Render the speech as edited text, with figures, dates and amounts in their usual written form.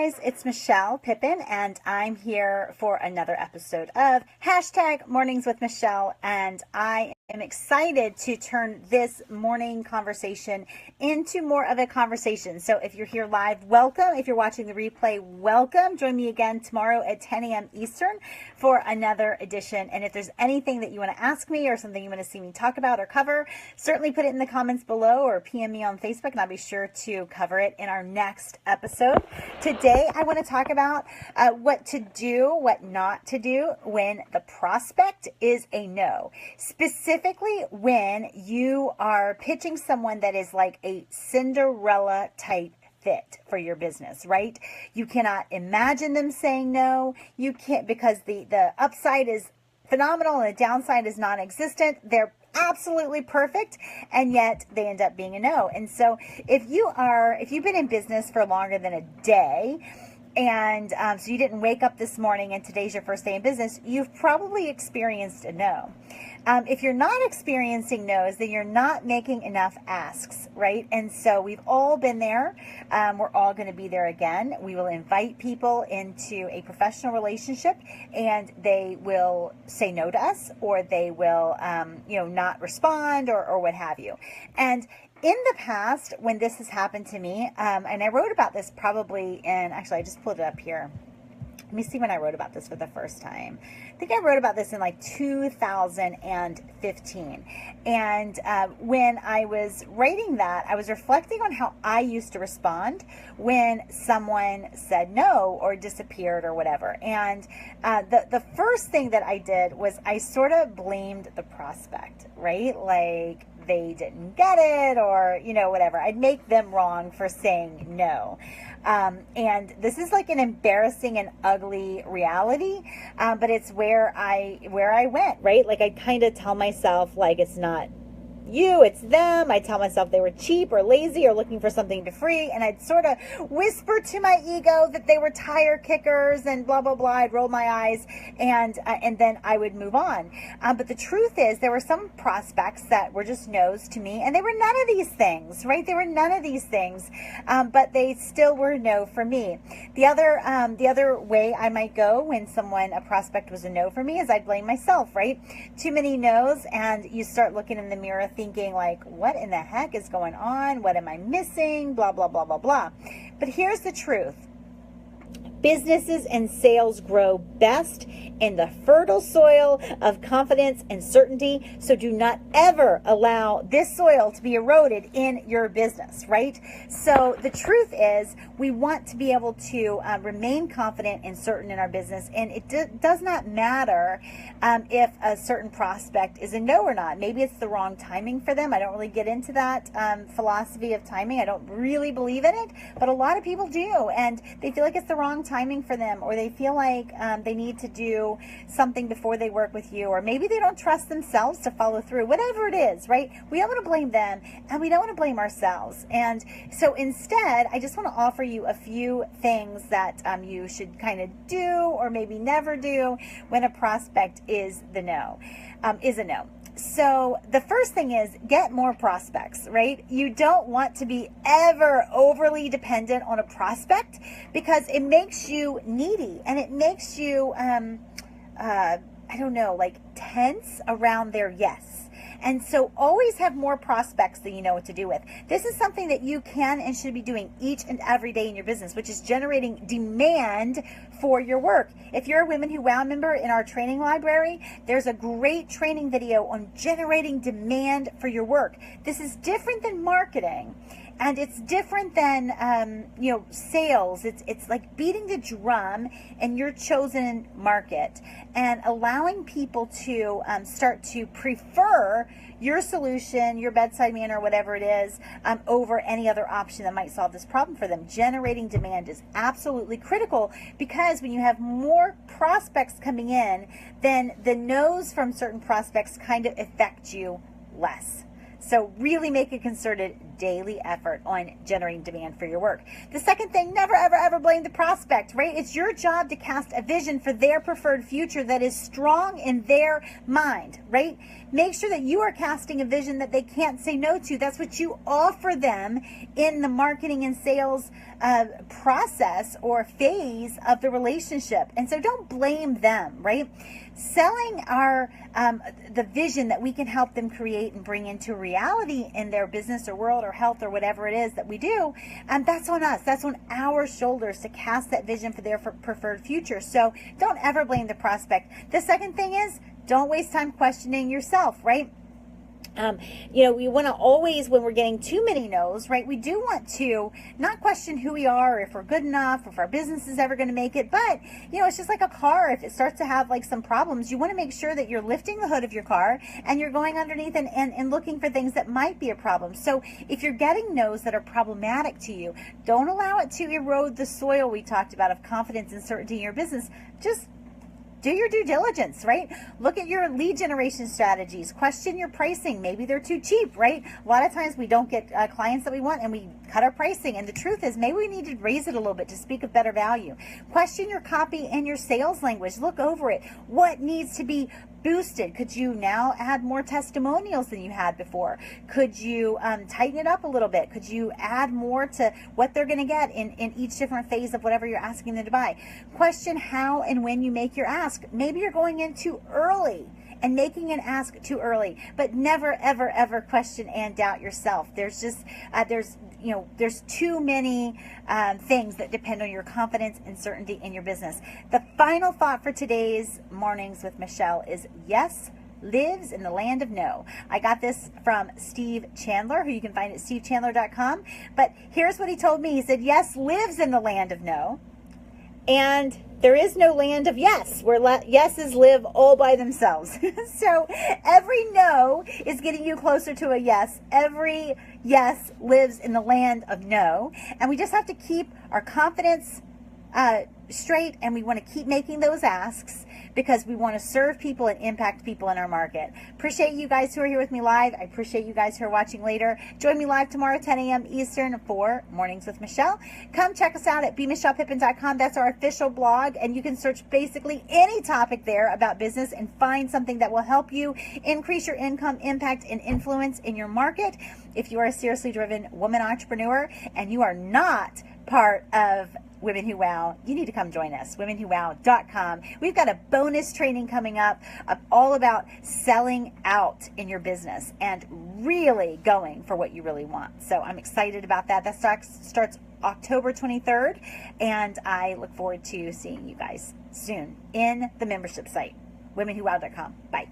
guys, it's Michelle Pippin, and I'm here for another episode of hashtag Mornings with Michelle, and I am excited to turn this morning conversation into more of a conversation. So if you're here live, welcome. If you're watching the replay, welcome. Join me again tomorrow at 10 a.m. Eastern for another edition. And if there's anything that you want to ask me or something you want to see me talk about or cover, certainly put it in the comments below or PM me on Facebook, and I'll be sure to cover it in our next episode. Today, I want to talk about what to do, what not to do when the prospect is a no. Specifically when you are pitching someone that is like a Cinderella type fit for your business, right? You cannot imagine them saying no. You can't, because the upside is phenomenal and the downside is non-existent. They're absolutely perfect, and yet they end up being a no. And so if you've been in business for longer than a day, and so you didn't wake up this morning and today's your first day in business, you've probably experienced a no. If you're not experiencing no's, then you're not making enough asks, right? And so we've all been there. We're all going to be there again. We will invite people into a professional relationship, and they will say no to us, or they will, not respond, or what have you. And in the past, when this has happened to me, and I wrote about this probably actually I just pulled it up here. Let me see when I wrote about this for the first time. I think I wrote about this in like 2015. And when I was writing that, I was reflecting on how I used to respond when someone said no or disappeared or whatever. And the first thing that I did was I sort of blamed the prospect, right? Like, they didn't get it, or, whatever. I'd make them wrong for saying no. And this is like an embarrassing and ugly reality, but it's where I went, right? Like, I kind of tell myself, like, it's not you, it's them. I tell myself they were cheap or lazy or looking for something to free, and I'd sort of whisper to my ego that they were tire kickers and blah blah blah. I'd roll my eyes, and then I would move on. But the truth is, there were some prospects that were just no's to me, and they were none of these things, right? They were none of these things, but they still were no for me. The other way I might go when a prospect was a no for me is I'd blame myself, right? Too many no's, and you start looking in the mirror thinking like, what in the heck is going on? What am I missing? Blah, blah, blah, blah, blah. But here's the truth. Businesses and sales grow best in the fertile soil of confidence and certainty. So do not ever allow this soil to be eroded in your business, right? So the truth is, we want to be able to remain confident and certain in our business. And it does not matter if a certain prospect is a no or not. Maybe it's the wrong timing for them. I don't really get into that philosophy of timing. I don't really believe in it, but a lot of people do. And they feel like it's the wrong timing for them, or they feel like they need to do something before they work with you, or maybe they don't trust themselves to follow through. Whatever it is, right? We don't want to blame them, and we don't want to blame ourselves. And so instead, I just want to offer you a few things that you should kind of do, or maybe never do, when a prospect is a no. So the first thing is, get more prospects, right? You don't want to be ever overly dependent on a prospect, because it makes you needy, and it makes you, tense around their yes. And so always have more prospects than you know what to do with. This is something that you can and should be doing each and every day in your business, which is generating demand for your work. If you're a Women Who Wow member in our training library, there's a great training video on generating demand for your work. This is different than marketing. And it's different than, sales. It's like beating the drum in your chosen market and allowing people to start to prefer your solution, your bedside manner, whatever it is, over any other option that might solve this problem for them. Generating demand is absolutely critical, because when you have more prospects coming in, then the no's from certain prospects kind of affect you less. So really make a concerted daily effort on generating demand for your work. The second thing, never, ever, ever blame the prospect, right? It's your job to cast a vision for their preferred future that is strong in their mind, right? Make sure that you are casting a vision that they can't say no to. That's what you offer them in the marketing and sales process or phase of the relationship. And so don't blame them, right? Selling the vision that we can help them create and bring into reality in their business or world or health or whatever it is that we do, that's on us. That's on our shoulders to cast that vision for their preferred future. So don't ever blame the prospect. The second thing is, don't waste time questioning yourself, right? We want to always, when we're getting too many no's, right, we do want to not question who we are, or if we're good enough, or if our business is ever going to make it. But, it's just like a car. If it starts to have like some problems, you want to make sure that you're lifting the hood of your car and you're going underneath and looking for things that might be a problem. So if you're getting no's that are problematic to you, don't allow it to erode the soil we talked about of confidence and certainty in your business. Just do your due diligence, right? Look at your lead generation strategies. Question your pricing. Maybe they're too cheap, right? A lot of times we don't get clients that we want and we cut our pricing. And the truth is maybe we need to raise it a little bit to speak of better value. Question your copy and your sales language. Look over it. What needs to be boosted? Could you now add more testimonials than you had before? Could you tighten it up a little bit? Could you add more to what they're going to get in each different phase of whatever you're asking them to buy? Question how and when you make your ask. Maybe you're going in too early and making an ask too early, but never, ever, ever question and doubt yourself. There's just, there's too many things that depend on your confidence and certainty in your business. The final thought for today's Mornings with Michelle is yes lives in the land of no. I got this from Steve Chandler, who you can find at stevechandler.com. But here's what he told me. He said, yes lives in the land of no. And there is no land of yes, where yeses live all by themselves. So every no is getting you closer to a yes. Every yes lives in the land of no. And we just have to keep our confidence straight, and we want to keep making those asks because we want to serve people and impact people in our market. Appreciate you guys who are here with me live. I appreciate you guys who are watching later. Join me live tomorrow, 10 a.m. Eastern for Mornings with Michelle. Come check us out at bmichellepippin.com. That's our official blog, and you can search basically any topic there about business and find something that will help you increase your income, impact, and influence in your market. If you are a seriously driven woman entrepreneur and you are not part of Women Who Wow, you need to come join us, PlanetWOW.club. We've got a bonus training coming up all about selling out in your business and really going for what you really want. So I'm excited about that. That starts October 23rd, and I look forward to seeing you guys soon in the membership site, WomenWhoWow.com. Bye.